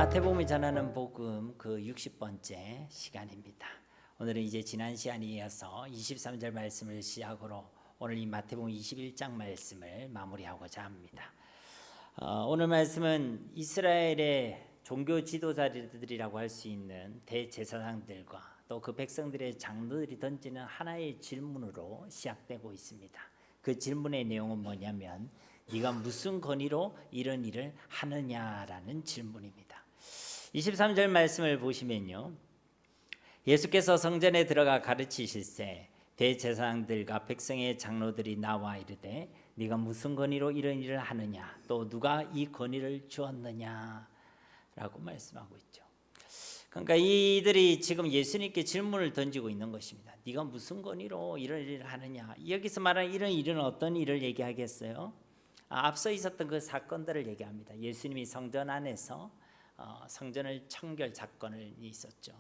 마태복음이 전하는 복음 그 60번째 시간입니다. 오늘은 이제 지난 시간에 이어서 23절 말씀을 시작으로 오늘 이 마태복음 21장 말씀을 마무리하고자 합니다. 오늘 말씀은 이스라엘의 종교 지도자들이라고 할 수 있는 대제사장들과 또 그 백성들의 장로들이 던지는 하나의 질문으로 시작되고 있습니다. 그 질문의 내용은 뭐냐면 네가 무슨 권위로 이런 일을 하느냐라는 질문입니다. 23절 말씀을 보시면요, 예수께서 성전에 들어가 가르치실새 대제사장들과 백성의 장로들이 나와 이르되 네가 무슨 권위로 이런 일을 하느냐, 또 누가 이 권위를 주었느냐 라고 말씀하고 있죠. 그러니까 이들이 지금 예수님께 질문을 던지고 있는 것입니다. 네가 무슨 권위로 이런 일을 하느냐. 여기서 말하는 이런 일은 어떤 일을 얘기하겠어요? 앞서 있었던 그 사건들을 얘기합니다. 예수님이 성전 안에서 성전을 청결 사건이 있었죠.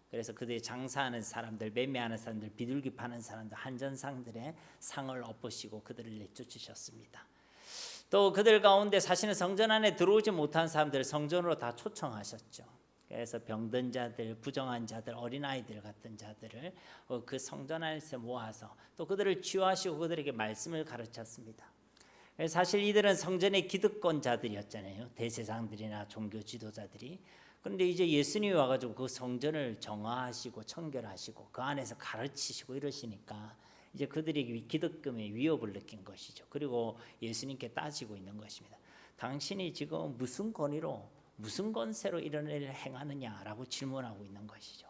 그래서 그들이 장사하는 사람들, 매매하는 사람들, 비둘기 파는 사람들, 한전상들의 상을 엎으시고 그들을 내쫓으셨습니다. 또 그들 가운데 사실은 성전 안에 들어오지 못한 사람들을 성전으로 다 초청하셨죠. 그래서 병든 자들, 부정한 자들, 어린아이들 같은 자들을 그 성전 안에서 모아서 또 그들을 치유하시고 그들에게 말씀을 가르쳤습니다. 사실 이들은 성전의 기득권자들이었잖아요. 대제사장들이나 종교 지도자들이. 그런데 이제 예수님이 와가지고 그 성전을 정화하시고 청결하시고 그 안에서 가르치시고 이러시니까 이제 그들이 기득권의 위협을 느낀 것이죠. 그리고 예수님께 따지고 있는 것입니다. 당신이 지금 무슨 권위로 무슨 권세로 이런 일을 행하느냐라고 질문하고 있는 것이죠.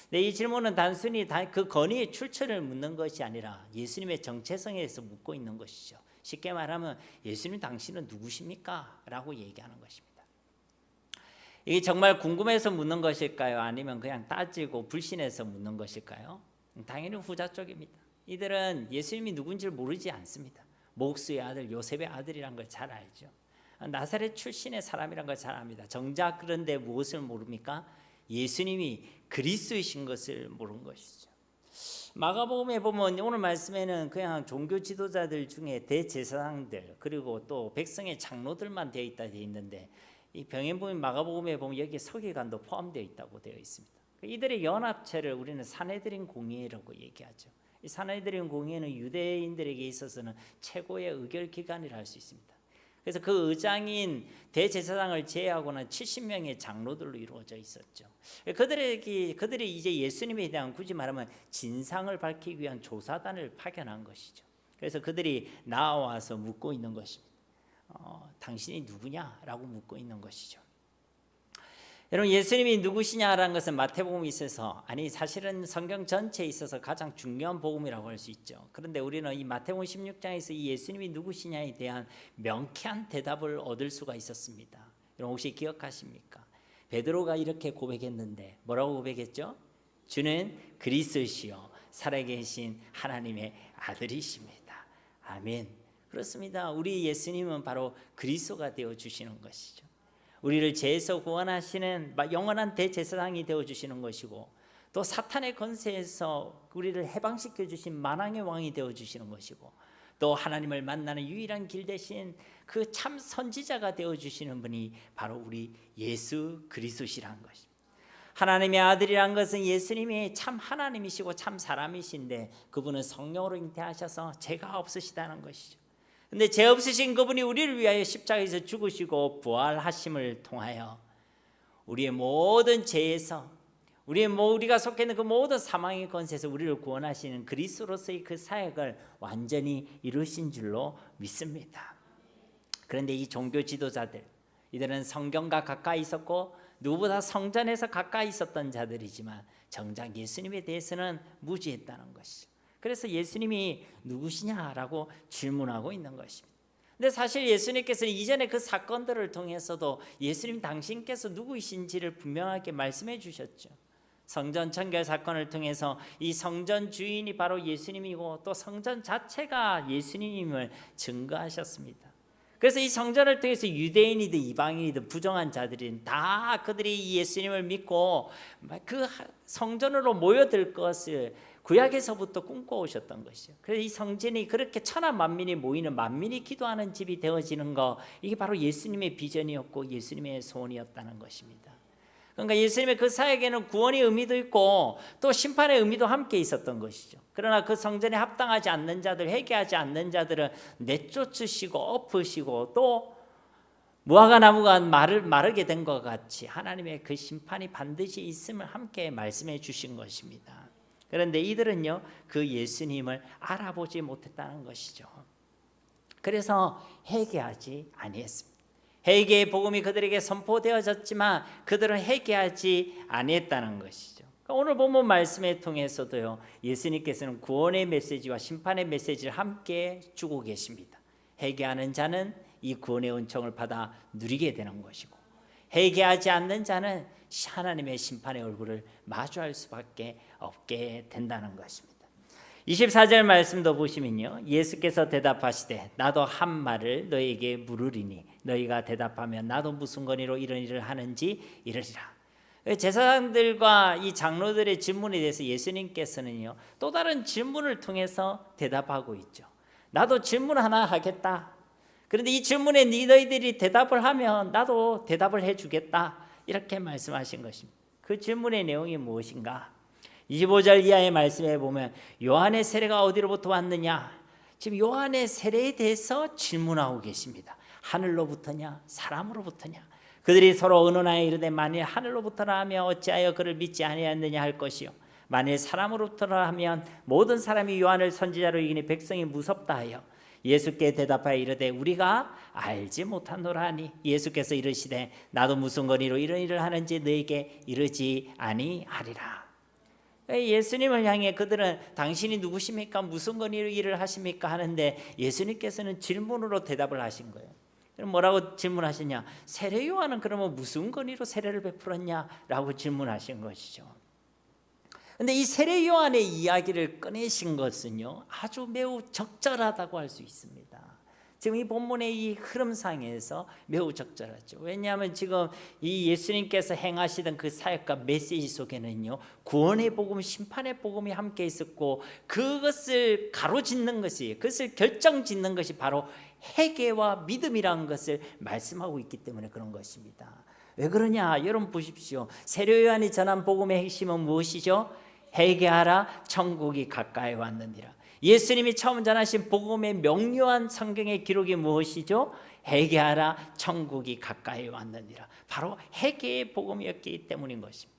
근데 이 질문은 단순히 그 권위의 출처를 묻는 것이 아니라 예수님의 정체성에 대해서 묻고 있는 것이죠. 쉽게 말하면 예수님 당신은 누구십니까? 라고 얘기하는 것입니다. 이게 정말 궁금해서 묻는 것일까요? 아니면 그냥 따지고 불신해서 묻는 것일까요? 당연히 후자 쪽입니다. 이들은 예수님이 누군지를 모르지 않습니다. 목수의 아들, 요셉의 아들이란 걸 잘 알죠. 나사렛 출신의 사람이란 걸 잘 압니다. 정작 그런데 무엇을 모릅니까? 예수님이 그리스도이신 것을 모르는 것이죠. 마가복음에 보면 오늘 말씀에는 그냥 종교 지도자들 중에 대제사장들 그리고 또 백성의 장로들만 되어 있다 되어 있는데 이 병행복음 마가복음에 보면 여기에 서기관도 포함되어 있다고 되어 있습니다. 이들의 연합체를 우리는 산헤드린 공의회라고 얘기하죠. 이 산헤드린 공의회는 유대인들에게 있어서는 최고의 의결 기관이라 할 수 있습니다. 그래서 그 의장인 대제사장을 제외하고는 70명의 장로들로 이루어져 있었죠. 그들이 이제 예수님에 대한 굳이 말하면 진상을 밝히기 위한 조사단을 파견한 것이죠. 그래서 그들이 나와서 묻고 있는 것입니다. 당신이 누구냐라고 묻고 있는 것이죠. 여러분, 예수님이 누구시냐라는 것은 마태복음에 있어서 사실은 성경 전체에 있어서 가장 중요한 복음이라고 할 수 있죠. 그런데 우리는 이 마태복음 16장에서 이 예수님이 누구시냐에 대한 명쾌한 대답을 얻을 수가 있었습니다. 여러분 혹시 기억하십니까? 베드로가 이렇게 고백했는데 뭐라고 고백했죠? 주는 그리스도시요 살아계신 하나님의 아들이십니다. 아멘. 그렇습니다. 우리 예수님은 바로 그리스도가 되어주시는 것이죠. 우리를 죄에서 구원하시는 영원한 대제사장이 되어주시는 것이고 또 사탄의 권세에서 우리를 해방시켜 주신 만왕의 왕이 되어주시는 것이고 또 하나님을 만나는 유일한 길 대신 그 참 선지자가 되어주시는 분이 바로 우리 예수 그리스도시라는 것입니다. 하나님의 아들이란 것은 예수님이 참 하나님이시고 참 사람이신데 그분은 성령으로 잉태하셔서 죄가 없으시다는 것이죠. 근데 죄 없으신 그분이 우리를 위하여 십자가에서 죽으시고 부활하심을 통하여 우리의 모든 죄에서 우리가 속해 있는 그 모든 사망의 권세에서 우리를 구원하시는 그리스도로서의 그 사역을 완전히 이루신 줄로 믿습니다. 그런데 이 종교 지도자들, 이들은 성경과 가까이 있었고 누구보다 성전에서 가까이 있었던 자들이지만 정작 예수님에 대해서는 무지했다는 것이죠. 그래서 예수님이 누구시냐라고 질문하고 있는 것입니다. 근데 사실 예수님께서는 이전에 그 사건들을 통해서도 예수님 당신께서 누구이신지를 분명하게 말씀해 주셨죠. 성전 청결 사건을 통해서 이 성전 주인이 바로 예수님이고 또 성전 자체가 예수님임을 증거하셨습니다. 그래서 이 성전을 통해서 유대인이든 이방인이든 부정한 자들은 다 그들이 예수님을 믿고 그 성전으로 모여들 것을 구약에서부터 꿈꿔오셨던 것이죠. 그래서 이 성전이 그렇게 천하 만민이 모이는 만민이 기도하는 집이 되어지는 거, 이게 바로 예수님의 비전이었고 예수님의 소원이었다는 것입니다. 그러니까 예수님의 그 사역에는 구원의 의미도 있고 또 심판의 의미도 함께 있었던 것이죠. 그러나 그 성전에 합당하지 않는 자들, 회개하지 않는 자들은 내쫓으시고 엎으시고 또 무화과 나무가 마르게 된 것 같이 하나님의 그 심판이 반드시 있음을 함께 말씀해 주신 것입니다. 그런데 이들은요, 그 예수님을 알아보지 못했다는 것이죠. 그래서 회개하지 아니했습니다. 회개의 복음이 그들에게 선포되어졌지만 그들은 회개하지 아니했다는 것이죠. 오늘 본문 말씀에 통해서도요, 예수님께서는 구원의 메시지와 심판의 메시지를 함께 주고 계십니다. 회개하는 자는 이 구원의 은총을 받아 누리게 되는 것이고, 회개하지 않는 자는 하나님의 심판의 얼굴을 마주할 수밖에 없게 된다는 것입니다. 24절 말씀도 보시면요, 예수께서 대답하시되 나도 한 말을 너에게 물으리니 너희가 대답하면 나도 무슨 권위로 이런 일을 하는지 이르리라. 제사장들과 이 장로들의 질문에 대해서 예수님께서는요, 또 다른 질문을 통해서 대답하고 있죠. 나도 질문 하나 하겠다. 그런데 이 질문에 너희들이 대답을 하면 나도 대답을 해주겠다. 이렇게 말씀하신 것입니다. 그 질문의 내용이 무엇인가? 25절 이하의 말씀에 보면 요한의 세례가 어디로부터 왔느냐? 지금 요한의 세례에 대해서 질문하고 계십니다. 하늘로부터냐 사람으로부터냐? 그들이 서로 의논하여 이르되 만일 하늘로부터라 하면 어찌하여 그를 믿지 아니하였느냐 할 것이요 만일 사람으로부터라 하면 모든 사람이 요한을 선지자로 여기니 백성이 무섭다 하여 예수께 대답하여 이르되 우리가 알지 못하노라 하니 예수께서 이르시되 나도 무슨 권위로 이런 일을 하는지 너에게 이르지 아니하리라. 예수님을 향해 그들은 당신이 누구십니까? 무슨 권위로 일을 하십니까? 하는데 예수님께서는 질문으로 대답을 하신 거예요. 그럼 뭐라고 질문하시냐? 세례 요한은 그러면 무슨 권위로 세례를 베풀었냐라고 질문하신 것이죠. 그런데 이 세례 요한의 이야기를 꺼내신 것은요, 아주 매우 적절하다고 할 수 있습니다. 지금 이 본문의 이 흐름상에서 매우 적절하죠. 왜냐하면 지금 이 예수님께서 행하시던 그 사역과 메시지 속에는요, 구원의 복음, 심판의 복음이 함께 있었고 그것을 가로짓는 것이, 그것을 결정짓는 것이 바로 회개와 믿음이라는 것을 말씀하고 있기 때문에 그런 것입니다. 왜 그러냐? 여러분 보십시오. 세례 요한이 전한 복음의 핵심은 무엇이죠? 회개하라, 천국이 가까이 왔느니라. 예수님이 처음 전하신 복음의 명료한 성경의 기록이 무엇이죠? 회개하라, 천국이 가까이 왔느니라. 바로 회개의 복음이었기 때문인 것입니다.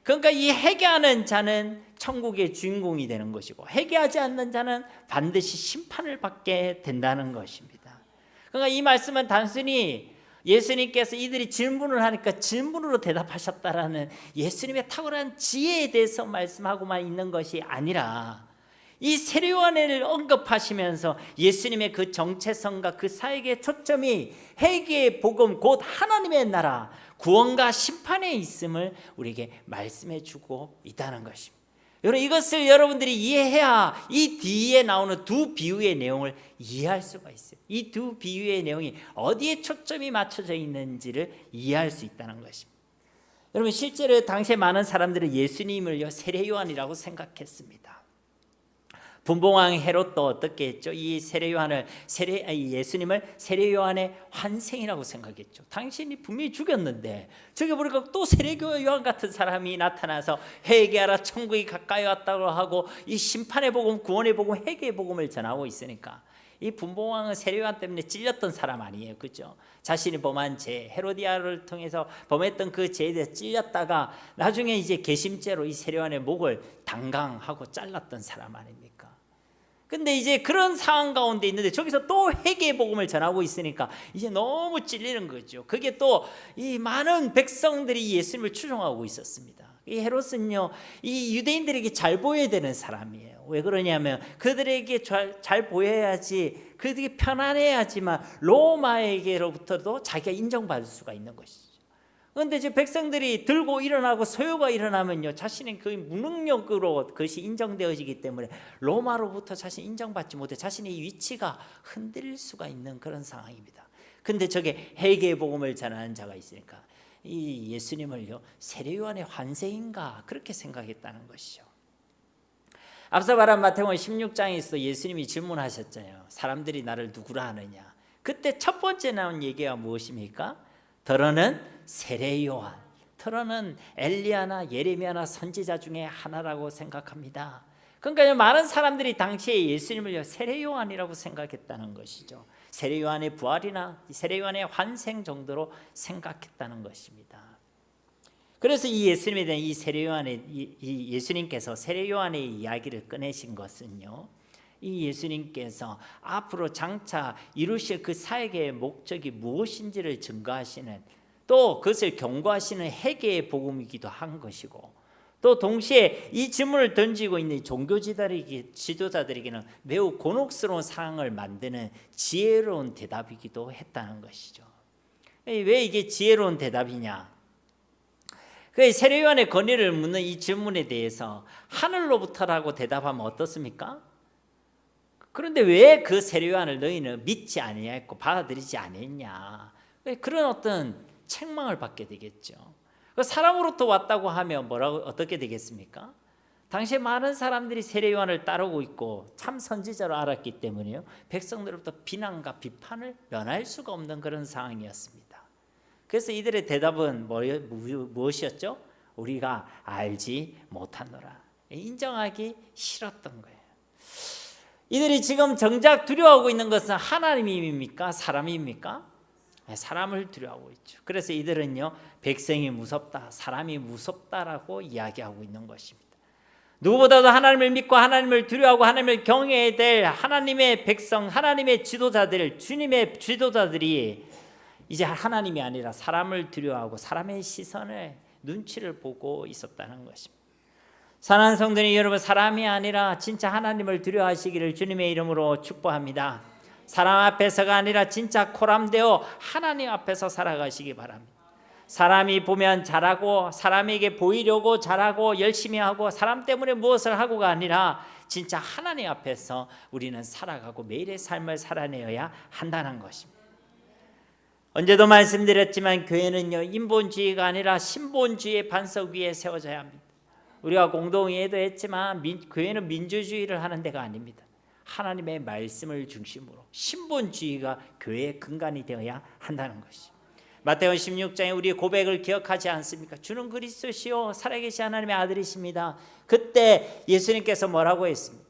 그러니까 이 회개하는 자는 천국의 주인공이 되는 것이고 회개하지 않는 자는 반드시 심판을 받게 된다는 것입니다. 그러니까 이 말씀은 단순히 예수님께서 이들이 질문을 하니까 질문으로 대답하셨다라는 예수님의 탁월한 지혜에 대해서 말씀하고만 있는 것이 아니라 이 세례 요한을 언급하시면서 예수님의 그 정체성과 그 사역의 초점이 회개의 복음 곧 하나님의 나라 구원과 심판에 있음을 우리에게 말씀해 주고 있다는 것입니다. 여러분 이것을 여러분들이 이해해야 이 뒤에 나오는 두 비유의 내용을 이해할 수가 있어요. 이 두 비유의 내용이 어디에 초점이 맞춰져 있는지를 이해할 수 있다는 것입니다. 여러분 실제로 당시에 많은 사람들은 예수님을요 세례 요한이라고 생각했습니다. 분봉왕 헤롯도 어떻게 했죠? 이 예수님을 세례 요한의 환생이라고 생각했죠. 당신이 분명히 죽였는데 저기 보니까 또 세례 요한 같은 사람이 나타나서 회개하라 천국이 가까이 왔다고 하고 이 심판의 복음, 구원의 복음, 회개의 복음을 전하고 있으니까 이 분봉왕은 세례 요한 때문에 찔렸던 사람 아니에요, 그렇죠? 자신이 범한 죄, 헤로디아를 통해서 범했던 그 죄에 대해서 찔렸다가 나중에 이제 개심죄로 이 세례 요한의 목을 단강하고 잘랐던 사람 아닙니까? 근데 이제 그런 상황 가운데 있는데 저기서 또 회개의 복음을 전하고 있으니까 이제 너무 찔리는 거죠. 그게 또 이 많은 백성들이 예수님을 추종하고 있었습니다. 이 헤롯은요, 이 유대인들에게 잘 보여야 되는 사람이에요. 왜 그러냐면 그들에게 잘 보여야지, 그들에게 편안해야지만 로마에게로부터도 자기가 인정받을 수가 있는 것이죠. 그런데 이제 백성들이 들고 일어나고 소요가 일어나면요 자신의 그 무능력으로 그것이 인정되어지기 때문에 로마로부터 자신이 인정받지 못해 자신의 위치가 흔들릴 수가 있는 그런 상황입니다. 근데 저게 회개의 복음을 전하는 자가 있으니까 이 예수님을요 세례 요한의 환생인가 그렇게 생각했다는 것이죠. 앞서 말한 마태복음 16장에서 예수님이 질문하셨잖아요. 사람들이 나를 누구라 하느냐. 그때 첫 번째 나온 얘기가 무엇입니까? 더러는 세례 요한, 저는 엘리야나 예레미야나 선지자 중에 하나라고 생각합니다. 그러니까 많은 사람들이 당시에 예수님을 세례 요한이라고 생각했다는 것이죠. 세례 요한의 부활이나 세례 요한의 환생 정도로 생각했다는 것입니다. 그래서 이 예수님에 대한 이 세례 요한의 이 예수님께서 세례 요한의 이야기를 꺼내신 것은요, 이 예수님께서 앞으로 장차 이루실 그 사역의 목적이 무엇인지를 증거하시는, 또 그것을 경고하시는 회개의 복음이기도 한 것이고, 또 동시에 이 질문을 던지고 있는 종교 지도자들에게는 매우 곤혹스러운 상황을 만드는 지혜로운 대답이기도 했다는 것이죠. 왜 이게 지혜로운 대답이냐? 그 세례 요한의 권위를 묻는 이 질문에 대해서 하늘로부터라고 대답하면 어떻습니까? 그런데 왜 그 세례 요한을 너희는 믿지 아니했고 받아들이지 않았냐? 그런 어떤 책망을 받게 되겠죠. 사람으로부터 왔다고 하면 어떻게 되겠습니까? 당시에 많은 사람들이 세례 요한을 따르고 있고 참 선지자로 알았기 때문에요, 백성들로부터 비난과 비판을 면할 수가 없는 그런 상황이었습니다. 그래서 이들의 대답은 무엇이었죠? 우리가 알지 못하노라. 인정하기 싫었던 거예요. 이들이 지금 정작 두려워하고 있는 것은 하나님입니까? 사람입니까? 사람을 두려워하고 있죠. 그래서 이들은요, 백성이 무섭다, 사람이 무섭다라고 이야기하고 있는 것입니다. 누구보다도 하나님을 믿고 하나님을 두려워하고 하나님을 경외해야 될 하나님의 백성, 하나님의 지도자들, 주님의 지도자들이 이제 하나님이 아니라 사람을 두려워하고 사람의 시선을, 눈치를 보고 있었다는 것입니다. 사랑하는 성도님 여러분, 사람이 아니라 진짜 하나님을 두려워하시기를 주님의 이름으로 축복합니다. 사람 앞에서가 아니라 진짜 코람되어 하나님 앞에서 살아가시기 바랍니다. 사람이 보면 잘하고 사람에게 보이려고 잘하고 열심히 하고 사람 때문에 무엇을 하고가 아니라 진짜 하나님 앞에서 우리는 살아가고 매일의 삶을 살아내어야 한다는 것입니다. 언제도 말씀드렸지만 교회는요, 인본주의가 아니라 신본주의의 반석 위에 세워져야 합니다. 우리가 공동회의도 했지만 교회는 민주주의를 하는 데가 아닙니다. 하나님의 말씀을 중심으로 신본주의가 교회의 근간이 되어야 한다는 것이. 마태복음 16장에 우리의 고백을 기억하지 않습니까? 주는 그리스도시요 살아계신 하나님의 아들이십니다. 그때 예수님께서 뭐라고 했습니까?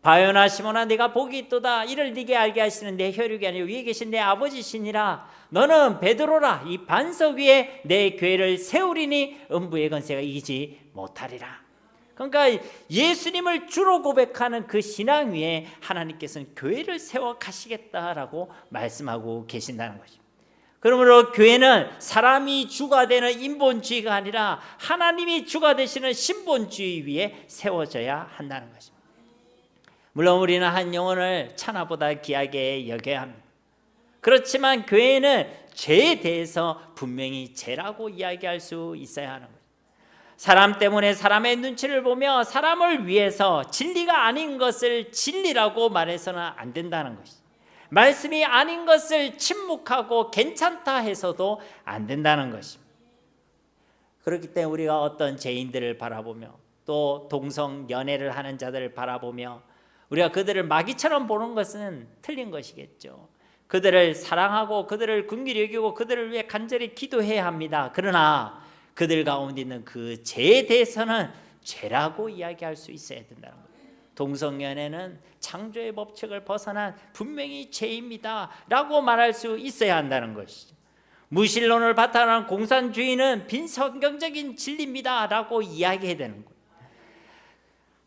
바요나 시몬아 네가 복이 있도다. 이를 네게 알게 하시는 내 혈육이 아니요 위에 계신 내 아버지시니라. 너는 베드로라. 이 반석 위에 내 교회를 세우리니 음부의 권세가 이기지 못하리라. 그러니까 예수님을 주로 고백하는 그 신앙 위에 하나님께서는 교회를 세워 가시겠다라고 말씀하고 계신다는 것입니다. 그러므로 교회는 사람이 주가 되는 인본주의가 아니라 하나님이 주가 되시는 신본주의 위에 세워져야 한다는 것입니다. 물론 우리는 한 영혼을 천하보다 귀하게 여겨야 합니다. 그렇지만 교회는 죄에 대해서 분명히 죄라고 이야기할 수 있어야 하는 거예요. 사람 때문에 사람의 눈치를 보며 사람을 위해서 진리가 아닌 것을 진리라고 말해서는 안 된다는 것이죠. 말씀이 아닌 것을 침묵하고 괜찮다 해서도 안 된다는 것입니다. 그렇기 때문에 우리가 어떤 죄인들을 바라보며 또 동성 연애를 하는 자들을 바라보며 우리가 그들을 마귀처럼 보는 것은 틀린 것이겠죠. 그들을 사랑하고 그들을 긍휼히 여기고 그들을 위해 간절히 기도해야 합니다. 그러나 그들 가운데 있는 그 죄에 대해서는 죄라고 이야기할 수 있어야 된다는 거예요. 동성연애는 창조의 법칙을 벗어난 분명히 죄입니다 라고 말할 수 있어야 한다는 것이죠. 무신론을 바탕으로 한 공산주의는 빈성경적인 진리입니다 라고 이야기해야 되는 거예요.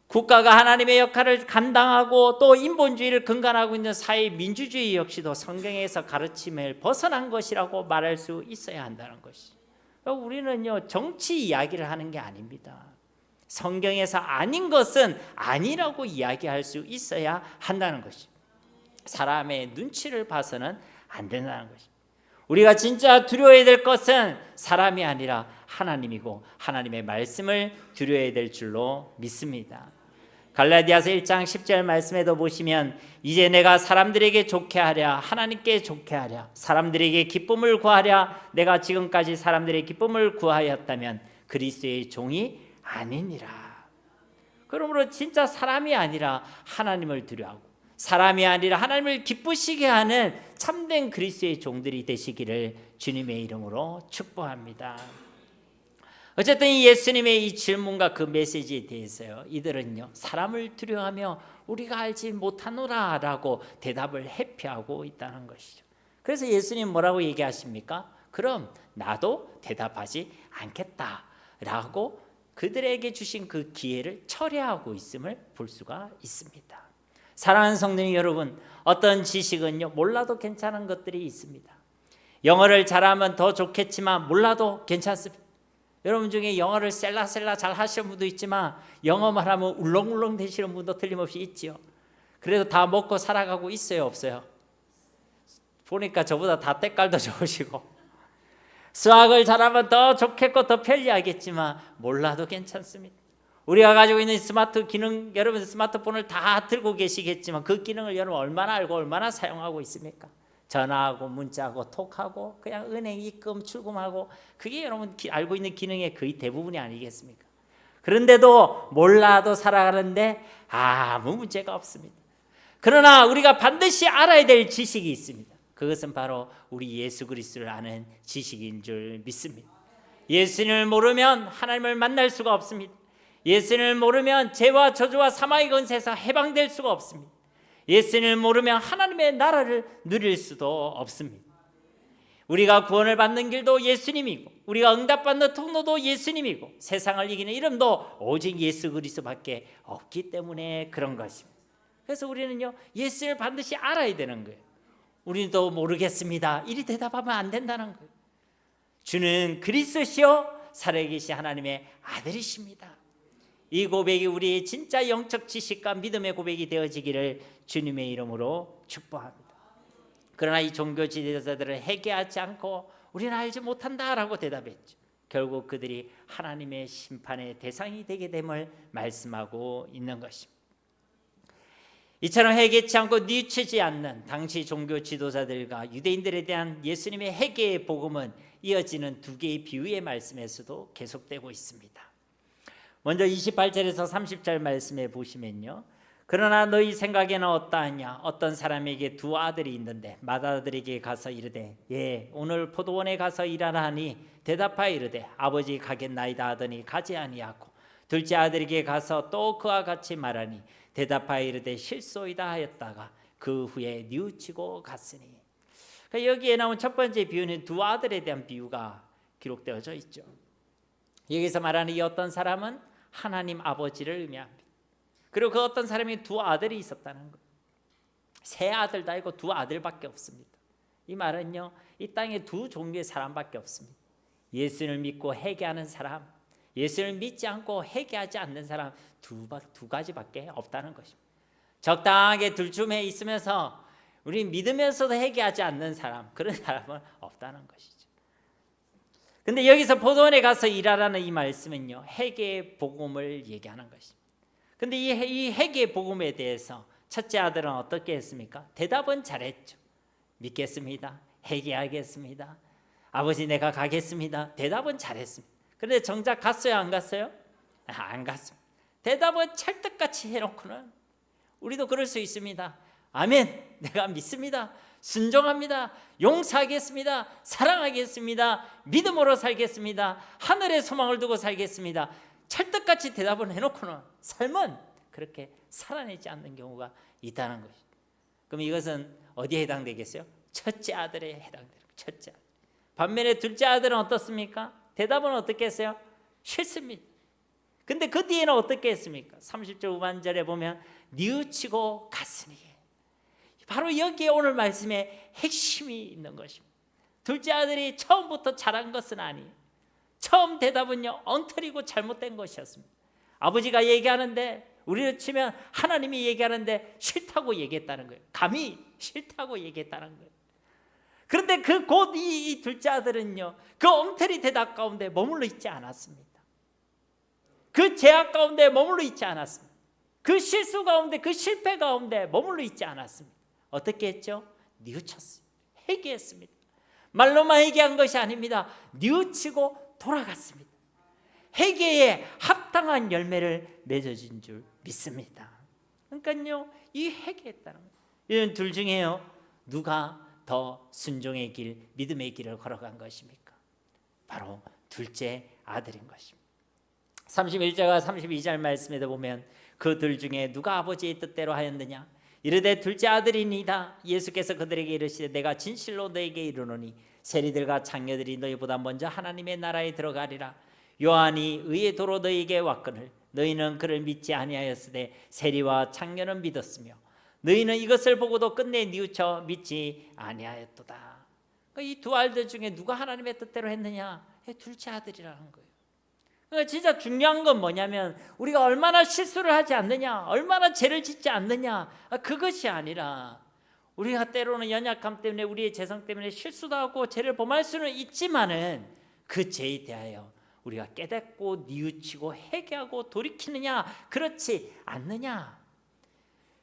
국가가 하나님의 역할을 감당하고 또 인본주의를 근간하고 있는 사회 민주주의 역시도 성경에서 가르침을 벗어난 것이라고 말할 수 있어야 한다는 것이죠. 우리는요, 정치 이야기를 하는 게 아닙니다. 성경에서 아닌 것은 아니라고 이야기할 수 있어야 한다는 것이죠. 사람의 눈치를 봐서는 안 된다는 것이죠. 우리가 진짜 두려워해야 될 것은 사람이 아니라 하나님이고 하나님의 말씀을 두려워해야 될 줄로 믿습니다. 갈라디아서 1장 10절 말씀에도 보시면 이제 내가 사람들에게 좋게 하랴 하나님께 좋게 하랴 사람들에게 기쁨을 구하랴 내가 지금까지 사람들의 기쁨을 구하였다면 그리스도의 종이 아니니라. 그러므로 진짜 사람이 아니라 하나님을 두려워하고 사람이 아니라 하나님을 기쁘시게 하는 참된 그리스도의 종들이 되시기를 주님의 이름으로 축복합니다. 어쨌든 이 예수님의 이 질문과 그 메시지에 대해서요, 이들은요 사람을 두려워하며 우리가 알지 못하노라 라고 대답을 회피하고 있다는 것이죠. 그래서 예수님 뭐라고 얘기하십니까? 그럼 나도 대답하지 않겠다 라고 그들에게 주신 그 기회를 철회하고 있음을 볼 수가 있습니다. 사랑하는 성도님 여러분, 어떤 지식은요 몰라도 괜찮은 것들이 있습니다. 영어를 잘하면 더 좋겠지만 몰라도 괜찮습니다. 여러분 중에 영어를 셀라셀라 잘 하시는 분도 있지만 영어만 하면 울렁울렁 되시는 분도 틀림없이 있지요. 그래도 다 먹고 살아가고 있어요, 없어요? 보니까 저보다 다 때깔도 좋으시고, 수학을 잘하면 더 좋겠고 더 편리하겠지만 몰라도 괜찮습니다. 우리가 가지고 있는 스마트 기능, 여러분 스마트폰을 다 들고 계시겠지만 그 기능을 여러분 얼마나 알고 얼마나 사용하고 있습니까? 전화하고 문자하고 톡하고 그냥 은행 입금 출금하고, 그게 여러분 알고 있는 기능의 거의 대부분이 아니겠습니까? 그런데도 몰라도 살아가는데 아무 문제가 없습니다. 그러나 우리가 반드시 알아야 될 지식이 있습니다. 그것은 바로 우리 예수 그리스도를 아는 지식인 줄 믿습니다. 예수님을 모르면 하나님을 만날 수가 없습니다. 예수님을 모르면 죄와 저주와 사망의 권세에서 해방될 수가 없습니다. 예수님을 모르면 하나님의 나라를 누릴 수도 없습니다. 우리가 구원을 받는 길도 예수님이고, 우리가 응답받는 통로도 예수님이고, 세상을 이기는 이름도 오직 예수 그리스도밖에 없기 때문에 그런 것입니다. 그래서 우리는요 예수를 반드시 알아야 되는 거예요. 우리도 모르겠습니다 이리 대답하면 안 된다는 거예요. 주는 그리스도시요 살아계신 하나님의 아들이십니다. 이 고백이 우리의 진짜 영적 지식과 믿음의 고백이 되어지기를 주님의 이름으로 축복합니다. 그러나 이 종교 지도자들은 회개하지 않고 우리는 알지 못한다라고 대답했죠. 결국 그들이 하나님의 심판의 대상이 되게 됨을 말씀하고 있는 것입니다. 이처럼 회개치 않고 뉘우치지 않는 당시 종교 지도자들과 유대인들에 대한 예수님의 회개의 복음은 이어지는 두 개의 비유의 말씀에서도 계속되고 있습니다. 먼저 28절에서 30절 말씀에 보시면요, 그러나 너희 생각에는 어떠하냐? 어떤 사람에게 두 아들이 있는데 맏아들에게 가서 이르되 예 오늘 포도원에 가서 일하라 하니 대답하여 이르되 아버지 가겠나이다 하더니 가지 아니하고, 둘째 아들에게 가서 또 그와 같이 말하니 대답하여 이르되 실소이다 하였다가 그 후에 뉘우치고 갔으니. 그러니까 여기에 나온 첫 번째 비유는 두 아들에 대한 비유가 기록되어져 있죠. 여기서 말하는 이 어떤 사람은 하나님 아버지를 의미합니다. 그리고 그 어떤 사람이 두 아들이 있었다는 거예요. 세 아들도 아니고 두 아들밖에 없습니다. 이 말은요 이 땅에 두 종류의 사람밖에 없습니다. 예수를 믿고 회개하는 사람, 예수를 믿지 않고 회개하지 않는 사람, 두 가지밖에 없다는 것입니다. 적당하게 둘쯤에 있으면서 우리 믿으면서도 회개하지 않는 사람, 그런 사람은 없다는 것이죠. 근데 여기서 포도원에 가서 일하라는 이 말씀은요 회개의 복음을 얘기하는 것입니다. 근데 이 회개의 복음에 대해서 첫째 아들은 어떻게 했습니까? 대답은 잘했죠. 믿겠습니다. 회개하겠습니다. 아버지 내가 가겠습니다. 대답은 잘했습니다. 그런데 정작 갔어요 안 갔어요? 안 갔습니다. 대답은 찰떡같이 해놓고는, 우리도 그럴 수 있습니다. 아멘, 내가 믿습니다. 순종합니다. 용서하겠습니다. 사랑하겠습니다. 믿음으로 살겠습니다. 하늘의 소망을 두고 살겠습니다. 찰떡같이 대답을 해놓고는 삶은 그렇게 살아내지 않는 경우가 있다는 것이죠. 그럼 이것은 어디에 해당되겠어요? 첫째 아들에 해당되는 첫째 아들. 반면에 둘째 아들은 어떻습니까? 대답은 어떻게 했어요? 싫습니다. 근데 그 뒤에는 어떻게 했습니까? 30절 후반절에 보면 뉘우치고 갔으니. 바로 여기에 오늘 말씀에 핵심이 있는 것입니다. 둘째 아들이 처음부터 잘한 것은 아니에요. 처음 대답은요 엉터리고 잘못된 것이었습니다. 아버지가 얘기하는데, 우리를 치면 하나님이 얘기하는데 싫다고 얘기했다는 거예요. 감히 싫다고 얘기했다는 거예요. 그런데 그 곧 이 둘째 아들은요 그 엉터리 대답 가운데 머물러 있지 않았습니다. 그 죄악 가운데 머물러 있지 않았습니다. 그 실수 가운데, 그 실패 가운데 머물러 있지 않았습니다. 어떻게 했죠? 뉘우쳤어요. 회개했습니다. 말로만 회개한 것이 아닙니다. 뉘우치고 돌아갔습니다. 회개에 합당한 열매를 맺어진 줄 믿습니다. 그러니까요 이 회개했다는 거예요. 이런 둘 중에요 누가 더 순종의 길, 믿음의 길을 걸어간 것입니까? 바로 둘째 아들인 것입니다. 31절과 32절 말씀에도 보면 그들 중에 누가 아버지의 뜻대로 하였느냐 이르되 둘째 아들이니이다. 예수께서 그들에게 이르시되 내가 진실로 너에게 이르노니 세리들과 장녀들이 너희보다 먼저 하나님의 나라에 들어가리라. 요한이 의의 도로 너희에게 왔거늘 너희는 그를 믿지 아니하였으되 세리와 장녀는 믿었으며 너희는 이것을 보고도 끝내 뉘우쳐 믿지 아니하였도다. 이 두 아들 중에 누가 하나님의 뜻대로 했느냐? 둘째 아들이라는 거예요. 그러니까 진짜 중요한 건 뭐냐면 우리가 얼마나 실수를 하지 않느냐, 얼마나 죄를 짓지 않느냐, 그것이 아니라 우리가 때로는 연약함 때문에 우리의 죄성 때문에 실수도 하고 죄를 범할 수는 있지만은 그 죄에 대하여 우리가 깨닫고 뉘우치고 회개하고 돌이키느냐 그렇지 않느냐.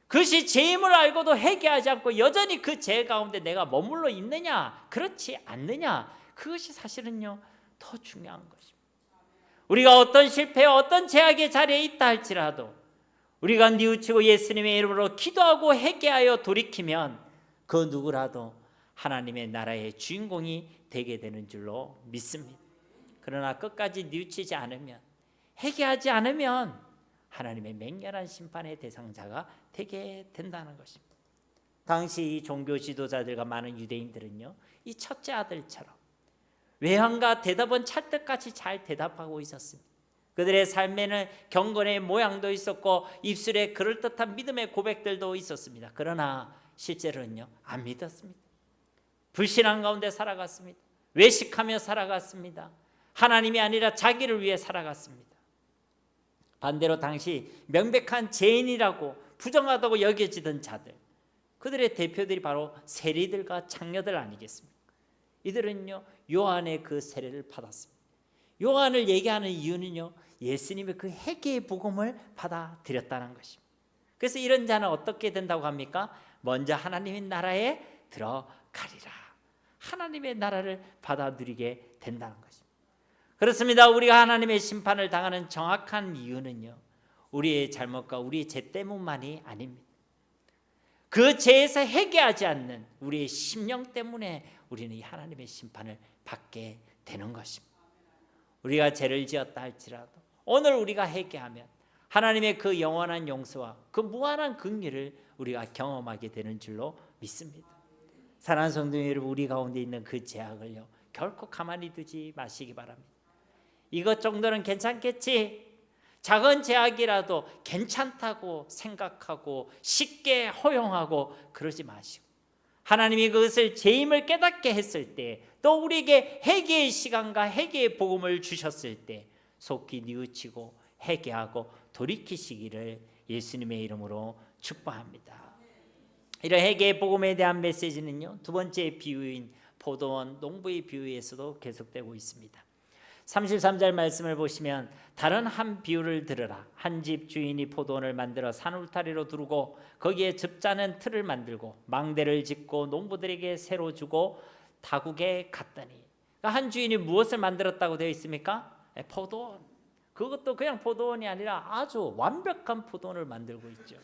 그것이 죄임을 알고도 회개하지 않고 여전히 그 죄 가운데 내가 머물러 있느냐 그렇지 않느냐, 그것이 사실은요 더 중요한 것입니다. 우리가 어떤 실패와 어떤 제약의 자리에 있다 할지라도 우리가 뉘우치고 예수님의 이름으로 기도하고 회개하여 돌이키면 그 누구라도 하나님의 나라의 주인공이 되게 되는 줄로 믿습니다. 그러나 끝까지 뉘우치지 않으면, 회개하지 않으면 하나님의 맹렬한 심판의 대상자가 되게 된다는 것입니다. 당시 이 종교 지도자들과 많은 유대인들은요 이 첫째 아들처럼 외형과 대답은 찰떡같이 잘 대답하고 있었습니다. 그들의 삶에는 경건의 모양도 있었고 입술에 그럴듯한 믿음의 고백들도 있었습니다. 그러나 실제로는요 안 믿었습니다. 불신앙 가운데 살아갔습니다. 외식하며 살아갔습니다. 하나님이 아니라 자기를 위해 살아갔습니다. 반대로 당시 명백한 죄인이라고 부정하다고 여겨지던 자들, 그들의 대표들이 바로 세리들과 장녀들 아니겠습니까? 이들은요 요한의 그 세례를 받았습니다. 요한을 얘기하는 이유는요 예수님의 그 회개의 복음을 받아들였다는 것입니다. 그래서 이런 자는 어떻게 된다고 합니까? 먼저 하나님의 나라에 들어가리라. 하나님의 나라를 받아들이게 된다는 것입니다. 그렇습니다. 우리가 하나님의 심판을 당하는 정확한 이유는요 우리의 잘못과 우리의 죄 때문만이 아닙니다. 그 죄에서 회개하지 않는 우리의 심령 때문에 우리는 이 하나님의 심판을 받게 되는 것입니다. 우리가 죄를 지었다 할지라도 오늘 우리가 회개하면 하나님의 그 영원한 용서와 그 무한한 긍휼을 우리가 경험하게 되는 줄로 믿습니다. 사랑하는 성도 여러분, 우리 가운데 있는 그 죄악을요 결코 가만히 두지 마시기 바랍니다. 이것 정도는 괜찮겠지, 작은 죄악이라도 괜찮다고 생각하고 쉽게 허용하고 그러지 마시고 하나님이 그것을 죄임을 깨닫게 했을 때, 또 우리에게 회개의 시간과 회개의 복음을 주셨을 때 속히 뉘우치고 회개하고 돌이키시기를 예수님의 이름으로 축복합니다. 이런 회개의 복음에 대한 메시지는요 두 번째 비유인 포도원 농부의 비유에서도 계속되고 있습니다. 33절 말씀을 보시면 다른 한 비유를 들으라. 한 집 주인이 포도원을 만들어 산 울타리로 두르고 거기에 즙자는 틀을 만들고 망대를 짓고 농부들에게 새로 주고 다국에 갔더니, 한 주인이 무엇을 만들었다고 되어 있습니까? 포도원. 그것도 그냥 포도원이 아니라 아주 완벽한 포도원을 만들고 있죠.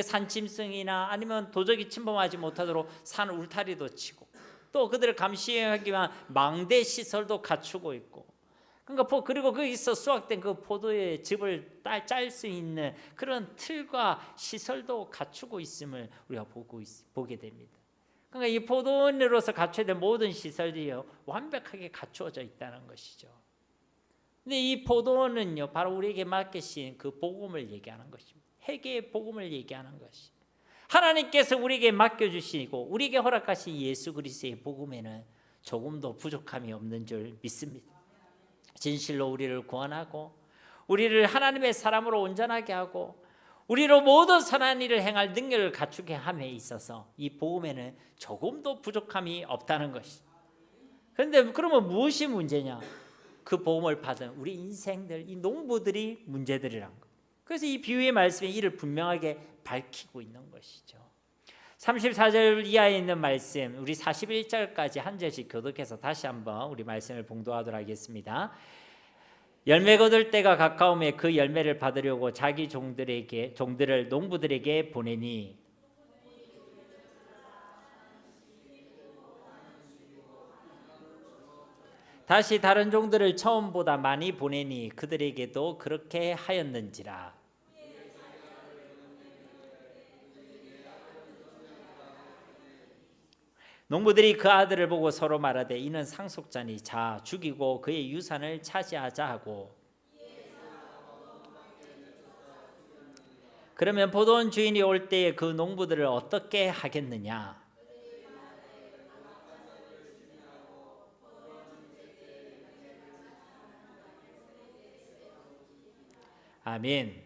산짐승이나 아니면 도적이 침범하지 못하도록 산 울타리도 치고 또 그들을 감시하기 위한 망대 시설도 갖추고 있고, 그러니까 그리고 거기서 수확된 그 포도의 즙을 짤 수 있는 그런 틀과 시설도 갖추고 있음을 우리가 보게 됩니다. 그러니까 이 포도원으로서 갖춰야 될 모든 시설들이요 완벽하게 갖추어져 있다는 것이죠. 근데 이 포도원은요 바로 우리에게 맡기신 그 복음을 얘기하는 것입니다. 회개의 복음을 얘기하는 것이, 하나님께서 우리에게 맡겨주시고 우리에게 허락하신 예수 그리스도의 복음에는 조금도 부족함이 없는 줄 믿습니다. 진실로 우리를 구원하고 우리를 하나님의 사람으로 온전하게 하고 우리로 모든 선한 일을 행할 능력을 갖추게 함에 있어서 이 복음에는 조금도 부족함이 없다는 것이. 그런데 그러면 무엇이 문제냐? 그 복음을 받은 우리 인생들, 이 농부들이 문제들이란 것. 그래서 이 비유의 말씀이 이를 분명하게 밝히고 있는 것이죠. 34절 이하에 있는 말씀, 우리 41절까지 한 절씩 교독해서 다시 한번 우리 말씀을 봉독하도록 하겠습니다. 열매 거둘 때가 가까움에 그 열매를 받으려고 자기 종들을 농부들에게 보내니 다시 다른 종들을 처음보다 많이 보내니 그들에게도 그렇게 하였는지라. 농부들이 그 아들을 보고 서로 말하되 이는 상속자니 자 죽이고 그의 유산을 차지하자 하고. 그러면 포도원 주인이 올 때에 그 농부들을 어떻게 하겠느냐? 아멘.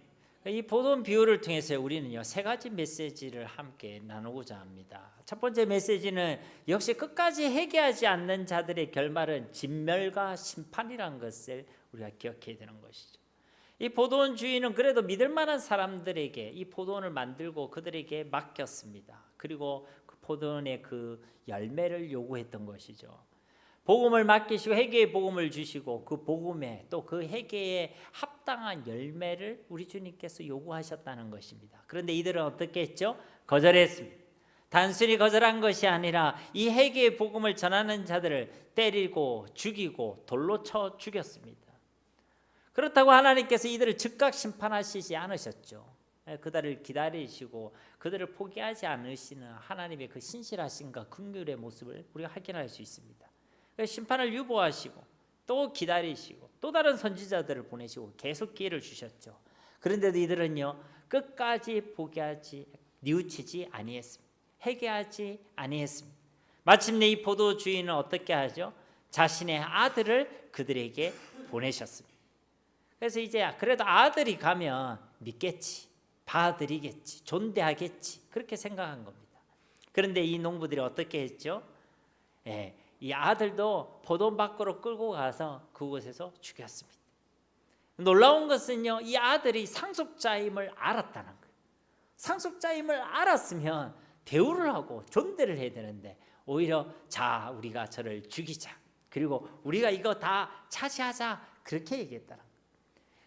이 포도원 비유를 통해서 우리는요 세 가지 메시지를 함께 나누고자 합니다. 첫 번째 메시지는 역시 끝까지 회개하지 않는 자들의 결말은 진멸과 심판이라는 것을 우리가 기억해야 되는 것이죠. 이 포도원 주인은 그래도 믿을 만한 사람들에게 이 포도원을 만들고 그들에게 맡겼습니다. 그리고 그 포도원의 그 열매를 요구했던 것이죠. 복음을 맡기시고 회개의 복음을 주시고 그 복음에 또 그 회개에 합당한 열매를 우리 주님께서 요구하셨다는 것입니다. 그런데 이들은 어떻게 했죠? 거절했습니다. 단순히 거절한 것이 아니라 이 회개의 복음을 전하는 자들을 때리고 죽이고 돌로 쳐 죽였습니다. 그렇다고 하나님께서 이들을 즉각 심판하시지 않으셨죠. 그들을 기다리시고 그들을 포기하지 않으시는 하나님의 그 신실하심과 긍휼의 모습을 우리가 확인할 수 있습니다. 심판을 유보하시고 또 기다리시고 또 다른 선지자들을 보내시고 계속 기회를 주셨죠. 그런데도 이들은요 끝까지 포기하지 뉘우치지 아니했습니다. 회개하지 아니했습니다. 마침내 이 포도 주인은 어떻게 하죠? 자신의 아들을 그들에게 보내셨습니다. 그래서 이제 그래도 아들이 가면 믿겠지, 봐드리겠지, 존대하겠지 그렇게 생각한 겁니다. 그런데 이 농부들이 어떻게 했죠? 이 아들도 포도원 밖으로 끌고 가서 그곳에서 죽였습니다. 놀라운 것은요, 이 아들이 상속자임을 알았다는 거예요. 상속자임을 알았으면 대우를 하고 존대를 해야 되는데 오히려 자 우리가 저를 죽이자 그리고 우리가 이거 다 차지하자 그렇게 얘기했다는 거예요.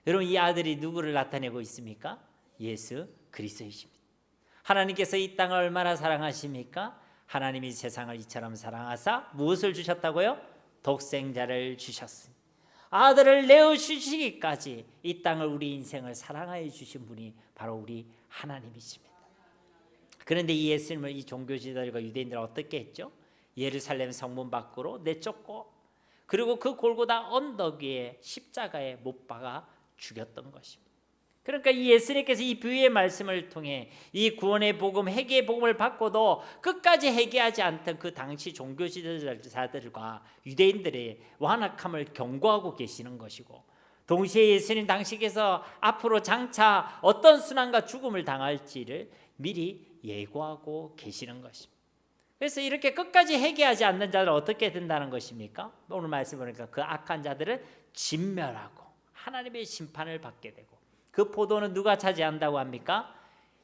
여러분 이 아들이 누구를 나타내고 있습니까? 예수 그리스도이십니다. 하나님께서 이 땅을 얼마나 사랑하십니까? 하나님이 세상을 이처럼 사랑하사 무엇을 주셨다고요? 독생자를 주셨습니다. 아들을 내어주시기까지 이 땅을 우리 인생을 사랑하여 주신 분이 바로 우리 하나님이십니다. 그런데 이 예수님을 이 종교지들과 유대인들은 어떻게 했죠? 예루살렘 성문 밖으로 내쫓고 그리고 그 골고다 언덕 위에 십자가에 못 박아 죽였던 것입니다. 그러니까 이 예수님께서 이 비유의 말씀을 통해 이 구원의 복음, 회개의 복음을 받고도 끝까지 회개하지 않던 그 당시 종교 지도자들과 유대인들의 완악함을 경고하고 계시는 것이고 동시에 예수님 당시께서 앞으로 장차 어떤 순환과 죽음을 당할지를 미리 예고하고 계시는 것입니다. 그래서 이렇게 끝까지 회개하지 않는 자들은 어떻게 된다는 것입니까? 오늘 말씀 보니까 그 악한 자들은 진멸하고 하나님의 심판을 받게 되고 그 포도는 누가 차지한다고 합니까?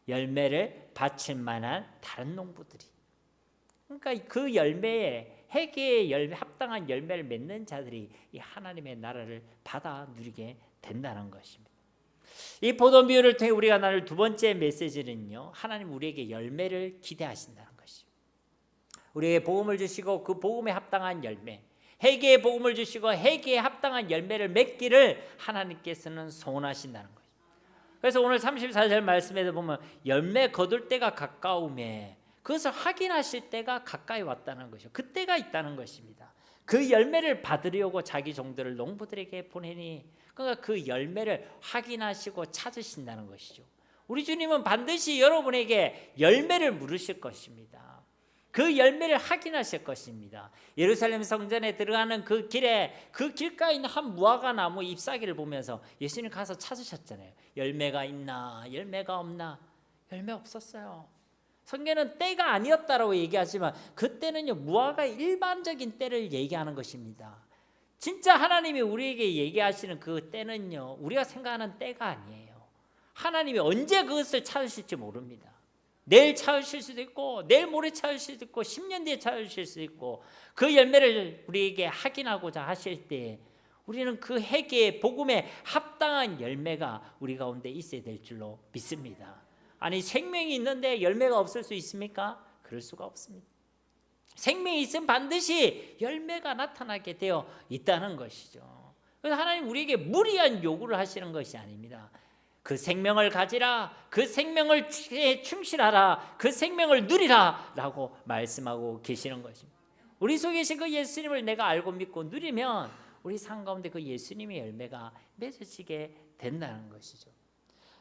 열매를 바칠 만한 다른 농부들이. 그러니까 그 열매에 회개의 열매, 합당한 열매를 맺는 자들이 이 하나님의 나라를 받아 누리게 된다는 것입니다. 이 포도 비유를 통해 우리가 나눌 두 번째 메시지는요, 하나님 우리에게 열매를 기대하신다는 것입니다. 우리에게 복음을 주시고 그 복음에 합당한 열매, 회개의 복음을 주시고 회개에 합당한 열매를 맺기를 하나님께서는 소원하신다는 거예요. 그래서 오늘 34절 말씀에도 보면 열매 거둘 때가 가까움에 그것을 확인하실 때가 가까이 왔다는 것이죠. 그때가 있다는 것입니다. 그 열매를 받으려고 자기 종들을 농부들에게 보내니 그러니까 그 열매를 확인하시고 찾으신다는 것이죠. 우리 주님은 반드시 여러분에게 열매를 물으실 것입니다. 그 열매를 확인하실 것입니다. 예루살렘 성전에 들어가는 그 길에 그 길가에 있는 한 무화과 나무 잎사귀를 보면서 예수님 가서 찾으셨잖아요. 열매가 있나 열매가 없나. 열매 없었어요. 성경은 때가 아니었다라고 얘기하지만 그때는요 무화과의 일반적인 때를 얘기하는 것입니다. 진짜 하나님이 우리에게 얘기하시는 그 때는요 우리가 생각하는 때가 아니에요. 하나님이 언제 그것을 찾으실지 모릅니다. 내일 찾으실 수도 있고 내일 모레 찾으실 수도 있고 10년 뒤에 찾으실 수도 있고 그 열매를 우리에게 확인하고자 하실 때 우리는 그 회개의 복음에 합당한 열매가 우리 가운데 있어야 될 줄로 믿습니다. 아니 생명이 있는데 열매가 없을 수 있습니까? 그럴 수가 없습니다. 생명이 있으면 반드시 열매가 나타나게 되어 있다는 것이죠. 그래서 하나님 우리에게 무리한 요구를 하시는 것이 아닙니다. 그 생명을 가지라, 그 생명을 충실하라, 그 생명을 누리라 라고 말씀하고 계시는 것입니다. 우리 속에 계신 그 예수님을 내가 알고 믿고 누리면 우리 삶 가운데 그 예수님의 열매가 맺어지게 된다는 것이죠.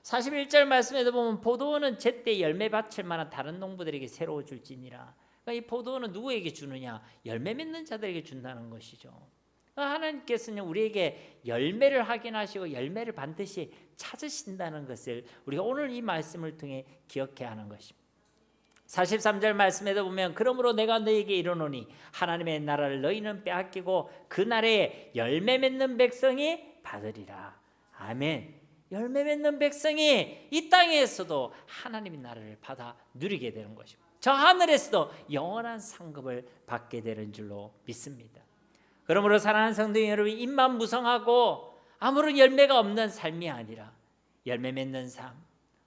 41절 말씀에도 보면 포도원은 제때 열매 받칠 만한 다른 농부들에게 새로 줄지니라. 그러니까 이 포도원은 누구에게 주느냐? 열매 맺는 자들에게 준다는 것이죠. 하나님께서는 우리에게 열매를 확인하시고 열매를 반드시 찾으신다는 것을 우리가 오늘 이 말씀을 통해 기억해야 하는 것입니다. 43절 말씀에도 보면 그러므로 내가 너에게 이르노니 하나님의 나라를 너희는 빼앗기고 그 날에 열매 맺는 백성이 받으리라. 아멘. 열매 맺는 백성이 이 땅에서도 하나님의 나라를 받아 누리게 되는 것입니다. 저 하늘에서도 영원한 상급을 받게 되는 줄로 믿습니다. 그러므로 사랑하는 성도 여러분, 입만 무성하고 아무런 열매가 없는 삶이 아니라 열매 맺는 삶,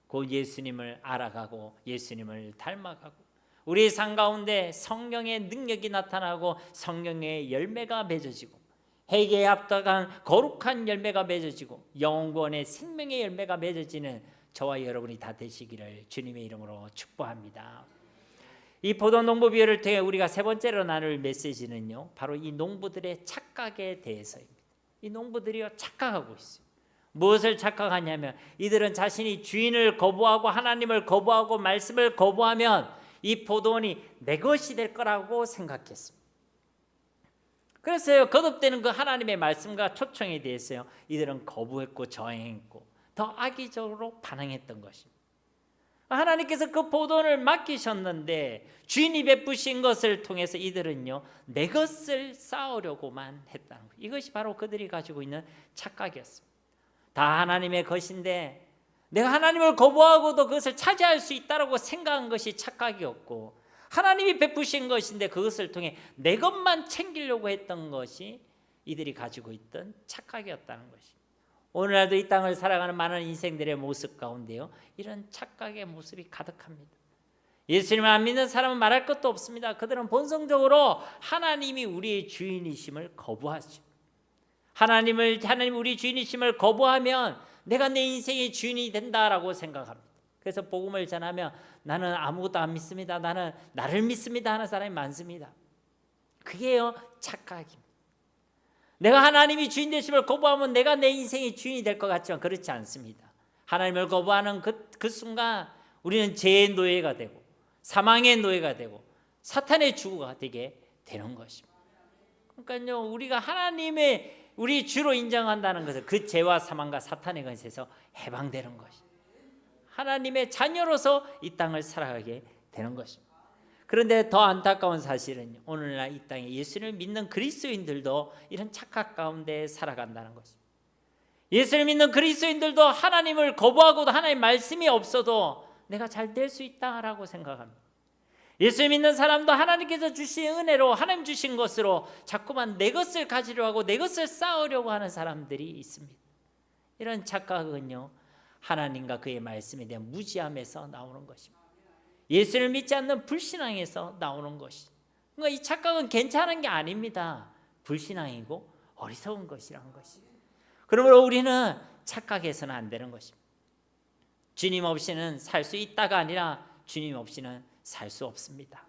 곧 예수님을 알아가고 예수님을 닮아가고 우리의 삶 가운데 성령의 능력이 나타나고 성령의 열매가 맺어지고 회개에 합당한 거룩한 열매가 맺어지고 영원의 생명의 열매가 맺어지는 저와 여러분이 다 되시기를 주님의 이름으로 축복합니다. 이 포도 농부 비유를 통해 우리가 세 번째로 나눌 메시지는요, 바로 이 농부들의 착각에 대해서입니다. 이 농부들이요 착각하고 있어요. 무엇을 착각하냐면 이들은 자신이 주인을 거부하고 하나님을 거부하고 말씀을 거부하면 이 포도원이 내 것이 될 거라고 생각했습니다. 그래서 거듭되는 그 하나님의 말씀과 초청에 대해서요 이들은 거부했고 저행했고 더 악의적으로 반응했던 것입니다. 하나님께서 그 포도원을 맡기셨는데 주인이 베푸신 것을 통해서 이들은요 내 것을 쌓으려고만 했다는 거예요. 이것이 바로 그들이 가지고 있는 착각이었습니다. 다 하나님의 것인데 내가 하나님을 거부하고도 그것을 차지할 수 있다고 생각한 것이 착각이었고, 하나님이 베푸신 것인데 그것을 통해 내 것만 챙기려고 했던 것이 이들이 가지고 있던 착각이었다는 것입니다. 오늘날도 이 땅을 살아가는 많은 인생들의 모습 가운데요 이런 착각의 모습이 가득합니다. 예수님을 안 믿는 사람은 말할 것도 없습니다. 그들은 본성적으로 하나님이 우리의 주인이심을 거부하죠. 하나님 우리 주인이심을 거부하면 내가 내 인생의 주인이 된다라고 생각합니다. 그래서 복음을 전하면 나는 아무것도 안 믿습니다, 나는 나를 믿습니다 하는 사람이 많습니다. 그게요 착각입니다. 내가 하나님이 주인 되심을 거부하면 내가 내 인생의 주인이 될 것 같지만 그렇지 않습니다. 하나님을 거부하는 그 순간 우리는 죄의 노예가 되고 사망의 노예가 되고 사탄의 주가 되게 되는 것입니다. 그러니까요 우리가 하나님의 우리 주로 인정한다는 것은 그 죄와 사망과 사탄의 것에서 해방되는 것입니다. 하나님의 자녀로서 이 땅을 살아가게 되는 것입니다. 그런데 더 안타까운 사실은 오늘날 이 땅에 예수를 믿는 그리스도인들도 이런 착각 가운데 살아간다는 것입니다. 예수를 믿는 그리스도인들도 하나님을 거부하고도 하나님의 말씀이 없어도 내가 잘 될 수 있다라고 생각합니다. 예수 믿는 사람도 하나님께서 주신 은혜로 하나님 주신 것으로 자꾸만 내 것을 가지려 하고 내 것을 쌓으려고 하는 사람들이 있습니다. 이런 착각은요 하나님과 그의 말씀에 대한 무지함에서 나오는 것입니다. 예수를 믿지 않는 불신앙에서 나오는 것입니다. 그러니까 이 착각은 괜찮은 게 아닙니다. 불신앙이고 어리석은 것이라는 것입니다. 그러므로 우리는 착각해서는 안 되는 것입니다. 주님 없이는 살 수 있다가 아니라 주님 없이는 살 수 없습니다.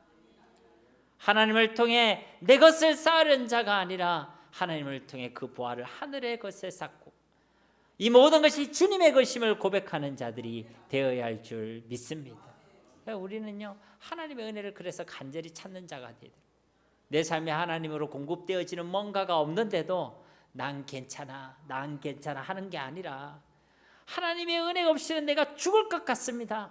하나님을 통해 내 것을 쌓으려는 자가 아니라 하나님을 통해 그 보화를 하늘의 것에 쌓고 이 모든 것이 주님의 것임을 고백하는 자들이 되어야 할 줄 믿습니다. 우리는요 하나님의 은혜를 그래서 간절히 찾는 자가 돼야 돼요. 내 삶에 하나님으로 공급되어지는 뭔가가 없는데도 난 괜찮아 하는 게 아니라 하나님의 은혜가 없이는 내가 죽을 것 같습니다.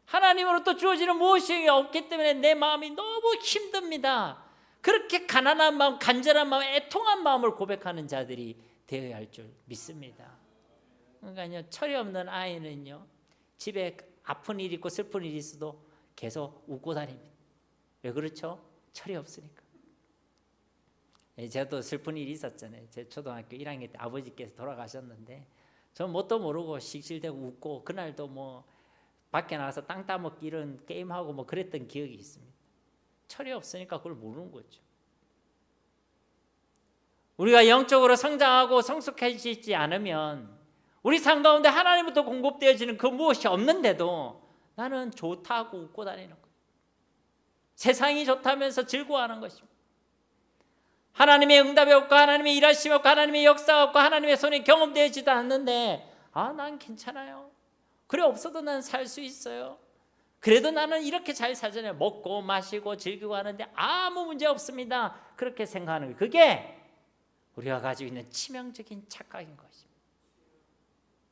하나님으로부터 주어지는 무엇이 없기 때문에 내 마음이 너무 힘듭니다. 그렇게 가난한 마음, 간절한 마음, 애통한 마음을 고백하는 자들이 되어야 할 줄 믿습니다. 그러니까요 철이 없는 아이는요 집에 아픈 일이 있고 슬픈 일이 있어도 계속 웃고 다닙니다. 왜 그렇죠? 철이 없으니까. 제가 또 슬픈 일이 있었잖아요. 제 초등학교 1학년 때 아버지께서 돌아가셨는데 저는 뭣도 모르고 씩씩대고 웃고 그날도 뭐 밖에 나가서 땅 따먹기 이런 게임하고 뭐 그랬던 기억이 있습니다. 철이 없으니까 그걸 모르는 거죠. 우리가 영적으로 성장하고 성숙해지지 않으면 우리 삶 가운데 하나님부터 공급되어지는 그 무엇이 없는데도 나는 좋다고 웃고 다니는 거예요. 세상이 좋다면서 즐거워하는 것입니다. 하나님의 응답이 없고 하나님의 일하심이 없고 하나님의 역사가 없고 하나님의 손이 경험되어지도 않는데 난 괜찮아요. 그래 없어도 난 살 수 있어요. 그래도 나는 이렇게 잘 살잖아요. 먹고 마시고 즐기고 하는데 아무 문제 없습니다. 그렇게 생각하는 거예요. 그게 우리가 가지고 있는 치명적인 착각인 것입니다.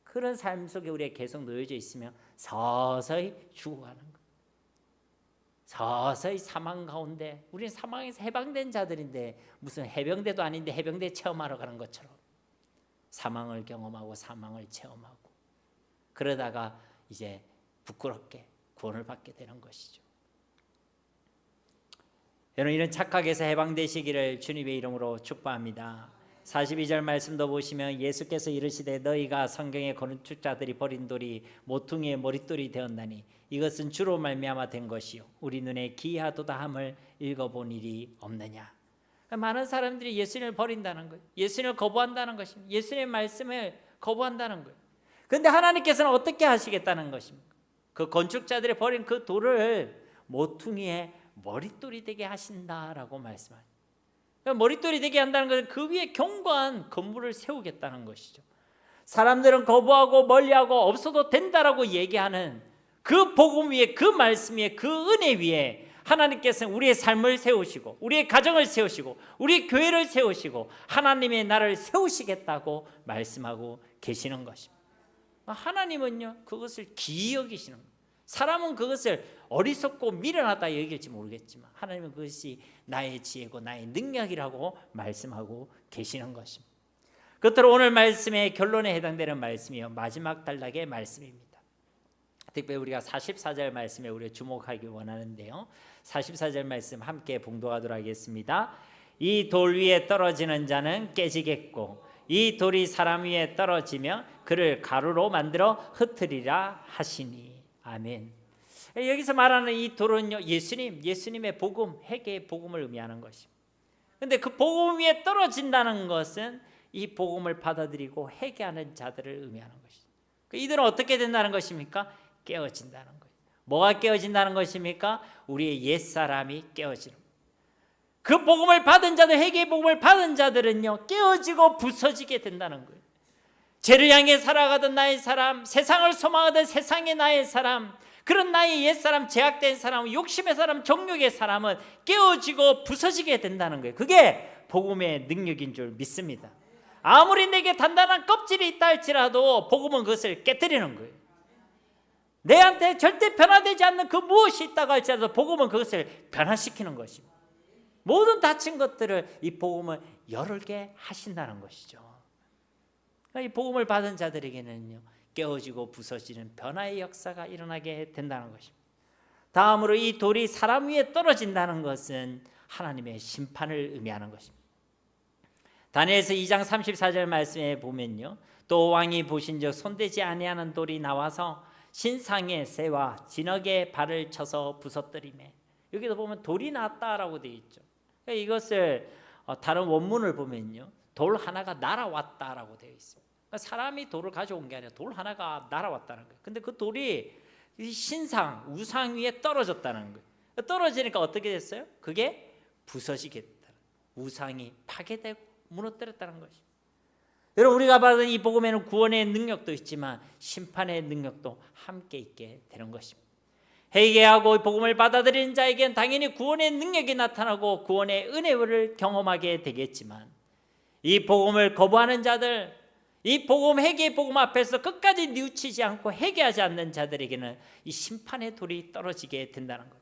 그런 삶 속에 우리가 계속 놓여져 있으면 서서히 죽어가는 거예요. 서서히 사망 가운데, 우리는 사망에서 해방된 자들인데 무슨 해병대도 아닌데 해병대 체험하러 가는 것처럼 사망을 경험하고 사망을 체험하고 그러다가 이제 부끄럽게 구원을 받게 되는 것이죠. 여러분, 이런 착각에서 해방되시기를 주님의 이름으로 축복합니다. 42절 말씀도 보시면 예수께서 이르시되 너희가 성경의 건축자들이 버린 돌이 모퉁이의 머릿돌이 되었나니 이것은 주로 말미암아 된 것이요 우리 눈에 기이하도다함을 읽어본 일이 없느냐. 많은 사람들이 예수님을 버린다는 거예요. 예수님을 거부한다는 것입니다. 예수님의 말씀을 거부한다는 거예요. 그런데 하나님께서는 어떻게 하시겠다는 것입니까? 그 건축자들이 버린 그 돌을 모퉁이의 머릿돌이 되게 하신다라고 말씀합니다. 그러니까 머릿돌이 되게 한다는 것은 그 위에 견고한 건물을 세우겠다는 것이죠. 사람들은 거부하고 멀리하고 없어도 된다라고 얘기하는 그 복음 위에, 그 말씀 위에, 그 은혜 위에 하나님께서는 우리의 삶을 세우시고 우리의 가정을 세우시고 우리의 교회를 세우시고 하나님의 나라를 세우시겠다고 말씀하고 계시는 것입니다. 하나님은요 그것을 기이 여기시는 거예요. 사람은 그것을 어리석고 미련하다 여길지 모르겠지만 하나님은 그것이 나의 지혜고 나의 능력이라고 말씀하고 계시는 것입니다. 끝으로 오늘 말씀의 결론에 해당되는 말씀이요 마지막 단락의 말씀입니다. 특별히 우리가 44절 말씀에 우리가 주목하기 원하는데요, 44절 말씀 함께 봉독하도록 하겠습니다. 이 돌 위에 떨어지는 자는 깨지겠고 이 돌이 사람 위에 떨어지며 그를 가루로 만들어 흩으리라 하시니. 아멘. 여기서 말하는 이 돌은요 예수님의 복음, 회개의 복음을 의미하는 것입니다. 그런데 그 복음 위에 떨어진다는 것은 이 복음을 받아들이고 회개하는 자들을 의미하는 것이죠. 이들은 어떻게 된다는 것입니까? 깨어진다는 거예요. 뭐가 깨어진다는 것입니까? 우리의 옛사람이 깨어지는 거예요. 그 복음을 받은 자들, 회개의 복음을 받은 자들은요 깨어지고 부서지게 된다는 거예요. 죄를 향해 살아가던 나의 사람, 세상을 소망하던 세상의 나의 사람, 그런 나의 옛사람, 제약된 사람, 욕심의 사람, 정욕의 사람은 깨어지고 부서지게 된다는 거예요. 그게 복음의 능력인 줄 믿습니다. 아무리 내게 단단한 껍질이 있다 할지라도 복음은 그것을 깨뜨리는 거예요. 내한테 절대 변화되지 않는 그 무엇이 있다고 할지라도 복음은 그것을 변화시키는 것입니다. 모든 닫힌 것들을 이 복음은 열게 하신다는 것이죠. 이 복음을 받은 자들에게는요 깨어지고 부서지는 변화의 역사가 일어나게 된다는 것입니다. 다음으로 이 돌이 사람 위에 떨어진다는 것은 하나님의 심판을 의미하는 것입니다. 다니엘서 2장 34절 말씀에 보면요 또 왕이 보신즉 손대지 아니하는 돌이 나와서 신상의 새와 진흙의 발을 쳐서 부서뜨리매. 여기도 보면 돌이 나왔다라고 되어 있죠. 이것을 다른 원문을 보면요 돌 하나가 날아왔다라고 되어 있습니다. 그러니까 사람이 돌을 가져온 게 아니라 돌 하나가 날아왔다는 거예요. 근데 그 돌이 신상, 우상 위에 떨어졌다는 거예요. 떨어지니까 어떻게 됐어요? 그게 부서지게 됐다. 우상이 파괴되고 무너뜨렸다는 것입니다. 여러분, 우리가 받은 이 복음에는 구원의 능력도 있지만 심판의 능력도 함께 있게 되는 것입니다. 회개하고 복음을 받아들이는 자에게는 당연히 구원의 능력이 나타나고 구원의 은혜를 경험하게 되겠지만 이 복음을 거부하는 자들, 이 복음, 회개의 복음 앞에서 끝까지 뉘우치지 않고 회개하지 않는 자들에게는 이 심판의 돌이 떨어지게 된다는 것.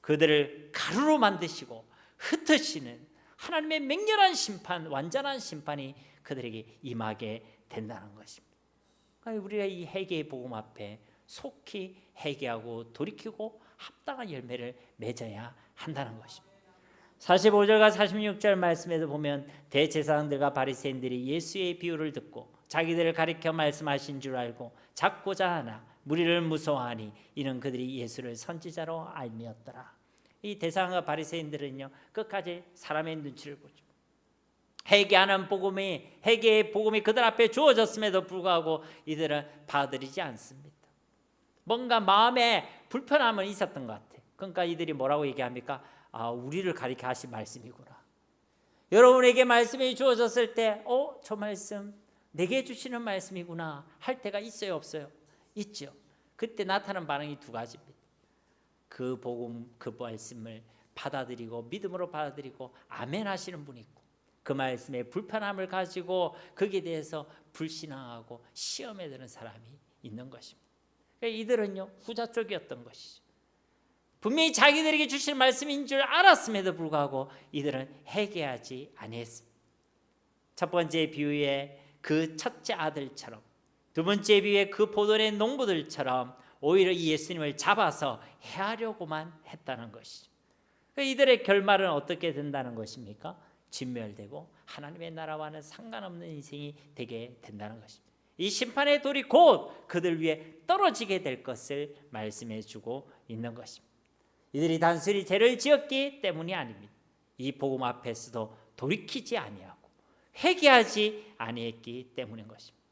그들을 가루로 만드시고 흩으시는 하나님의 맹렬한 심판, 완전한 심판이 그들에게 임하게 된다는 것입니다. 우리가 이 회개의 복음 앞에 속히 회개하고 돌이키고 합당한 열매를 맺어야 한다는 것입니다. 45절과 46절 말씀에도 보면 대제사장들과 바리새인들이 예수의 비유를 듣고 자기들을 가리켜 말씀하신 줄 알고 잡고자 하나 무리를 무서워하니 이는 그들이 예수를 선지자로 알미었더라. 이 대사관과 바리새인들은요 끝까지 사람의 눈치를 보죠. 회개하는 복음이, 회개의 복음이 그들 앞에 주어졌음에도 불구하고 이들은 받아들이지 않습니다. 뭔가 마음에 불편함은 있었던 것 같아요. 그러니까 이들이 뭐라고 얘기합니까? 우리를 가리켜 하신 말씀이구나. 여러분에게 말씀이 주어졌을 때 저 말씀 내게 주시는 말씀이구나 할 때가 있어요, 없어요? 있죠. 그때 나타나는 반응이 두 가지입니다. 그 복음, 그 말씀을 받아들이고 믿음으로 받아들이고 아멘 하시는 분이 있고, 그 말씀에 불편함을 가지고 거기에 대해서 불신앙하고 시험에 드는 사람이 있는 것입니다. 그러니까 이들은요 후자 쪽이었던 것이죠. 분명히 자기들에게 주신 말씀인 줄 알았음에도 불구하고 이들은 회개하지 아니했습니다. 첫 번째 비유의 그 첫째 아들처럼, 두 번째 비유의 그 포도의 농부들처럼 오히려 이 예수님을 잡아서 해하려고만 했다는 것이죠. 이들의 결말은 어떻게 된다는 것입니까? 진멸되고 하나님의 나라와는 상관없는 인생이 되게 된다는 것입니다. 이 심판의 돌이 곧 그들 위에 떨어지게 될 것을 말씀해 주고 있는 것입니다. 이들이 단순히 죄를 지었기 때문이 아닙니다. 이 복음 앞에서도 돌이키지 아니하고 회개하지 아니했기 때문인 것입니다.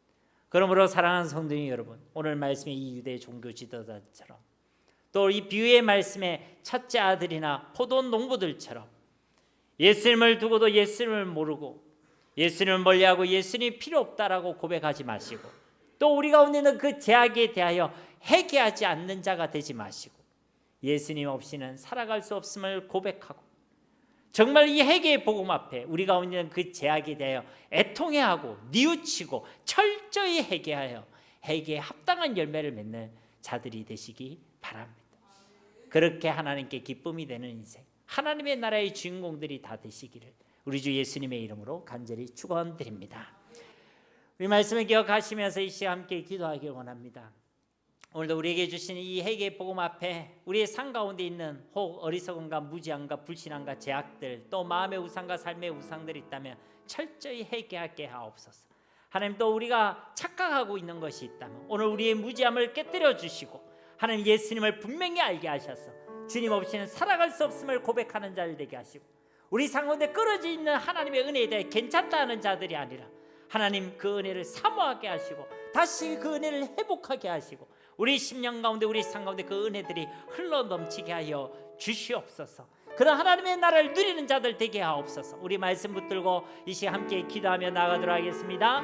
그러므로 사랑하는 성도님 여러분, 오늘 말씀의 이 유대 종교 지도자처럼 또 이 비유의 말씀의 첫째 아들이나 포도 농부들처럼 예수님을 두고도 예수님을 모르고 예수님을 멀리하고 예수님이 필요 없다라고 고백하지 마시고, 또 우리 가운데 있는 그 죄악에 대하여 회개하지 않는 자가 되지 마시고 예수님 없이는 살아갈 수 없음을 고백하고 정말 이 회개의 복음 앞에 우리 가운데 있는 그 죄악에 대하여 애통해하고 뉘우치고 철저히 회개하여 회개에 합당한 열매를 맺는 자들이 되시기 바랍니다. 그렇게 하나님께 기쁨이 되는 인생, 하나님의 나라의 주인공들이 다 되시기를 우리 주 예수님의 이름으로 간절히 축원드립니다. 우리 말씀을 기억하시면서 이 시간 함께 기도하기 원합니다. 오늘도 우리에게 주신 이 회개의 복음 앞에 우리의 삶 가운데 있는 혹 어리석음과 무지함과 불신함과 죄악들, 또 마음의 우상과 삶의 우상들이 있다면 철저히 회개하게 하옵소서. 하나님, 또 우리가 착각하고 있는 것이 있다면 오늘 우리의 무지함을 깨뜨려 주시고 하나님 예수님을 분명히 알게 하셔서 주님 없이는 살아갈 수 없음을 고백하는 자들 되게 하시고, 우리 삶 가운데 끊어져 있는 하나님의 은혜에 대해 괜찮다 하는 자들이 아니라 하나님 그 은혜를 사모하게 하시고 다시 그 은혜를 회복하게 하시고 우리 심령 가운데 우리 삶 가운데 그 은혜들이 흘러 넘치게 하여 주시옵소서. 그런 하나님의 나라를 누리는 자들 되게 하옵소서. 우리 말씀 붙들고 이 시간 함께 기도하며 나가도록 하겠습니다.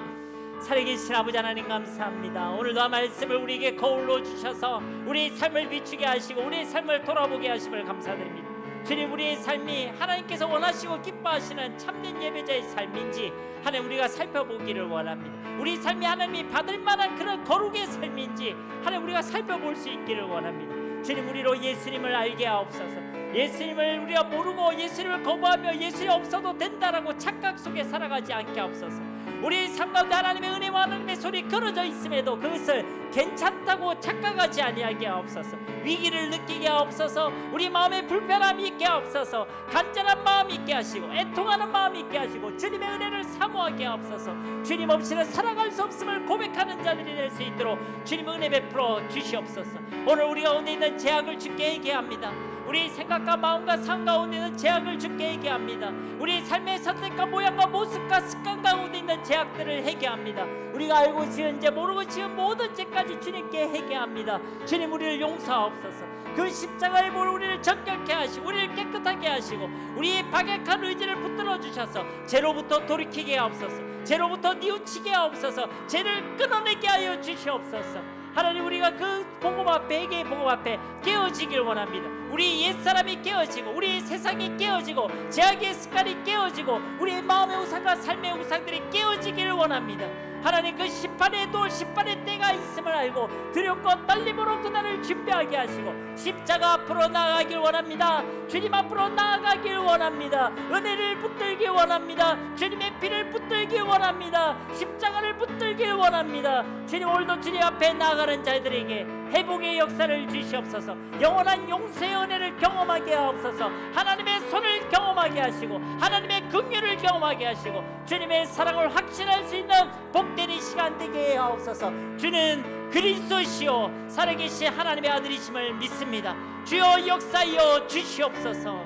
살아계신 아버지 하나님 감사합니다. 오늘도 말씀을 우리에게 거울로 주셔서 우리의 삶을 비추게 하시고 우리의 삶을 돌아보게 하심을 감사드립니다. 주님, 우리의 삶이 하나님께서 원하시고 기뻐하시는 참된 예배자의 삶인지 하나님 우리가 살펴보기를 원합니다. 우리 삶이 하나님이 받을 만한 그런 거룩의 삶인지 하나님 우리가 살펴볼 수 있기를 원합니다. 주님, 우리로 예수님을 알게 하옵소서. 예수님을 우리가 모르고 예수님을 거부하며 예수님 없어도 된다라고 착각 속에 살아가지 않게 하옵소서. 우리 삶 가운데 하나님의 은혜와 하나님의 손이 걸어져 있음에도 그것을 괜찮다고 착각하지 아니하게 하옵소서. 위기를 느끼게 하옵소서. 우리 마음에 불편함이 있게 하옵소서. 간절한 마음이 있게 하시고 애통하는 마음이 있게 하시고 주님의 은혜를 사모하게 하옵소서. 주님 없이는 살아갈 수 없음을 고백하는 자들이 될 수 있도록 주님 은혜 베풀어 주시옵소서. 오늘 우리 가운데 있는 죄악을 주께 얘기합니다. 우리 생각과 마음과 삶 가운데 있는 죄악을 주께 얘기합니다. 우리 삶의 선택과 모양과 모습과 습관 가운데 있는 죄악들을 회개합니다. 우리가 알고 지은 죄 모르고 지은 모든 죄까지 주님께 회개합니다. 주님, 우리를 용서하옵소서. 그 십자가의 보혈 우리를 정결케 하시고 우리를 깨끗하게 하시고 우리의 박약한 의지를 붙들어 주셔서 죄로부터 돌이키게 하옵소서. 죄로부터 뉘우치게 하옵소서. 죄를 끊어내게 하여 주시옵소서. 하나님, 우리가 그 복음 앞에, 회개의 복음 앞에 깨어지길 원합니다. 우리 옛사람이 깨어지고 우리 세상이 깨어지고 죄악의 습관이 깨어지고 우리의 마음의 우상과 삶의 우상들이 깨어지기를 원합니다. 하나님, 그 심판의 돌, 심판의 때가 있음을 알고 두렵고 떨림으로 그날을 준비하게 하시고 십자가 앞으로 나아가길 원합니다. 주님 앞으로 나아가길 원합니다. 은혜를 붙들길 원합니다. 주님의 피를 붙들길 원합니다. 십자가를 붙들길 원합니다. 주님, 오늘도 주님 앞에 나아가는 자들에게 회복의 역사를 주시옵소서. 영원한 용서의 은혜를 경험하게 하옵소서. 하나님의 손을 경험하게 하시고 하나님의 긍휼을 경험하게 하시고 주님의 사랑을 확신할 수 있는 복된 이 시간 되게 하옵소서. 주는 그리스도시요 살아계신 하나님의 아들이심을 믿습니다. 주여 역사하여 주시옵소서.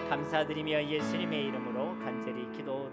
감사드리며 예수님의 이름으로 간절히 기도드립니다.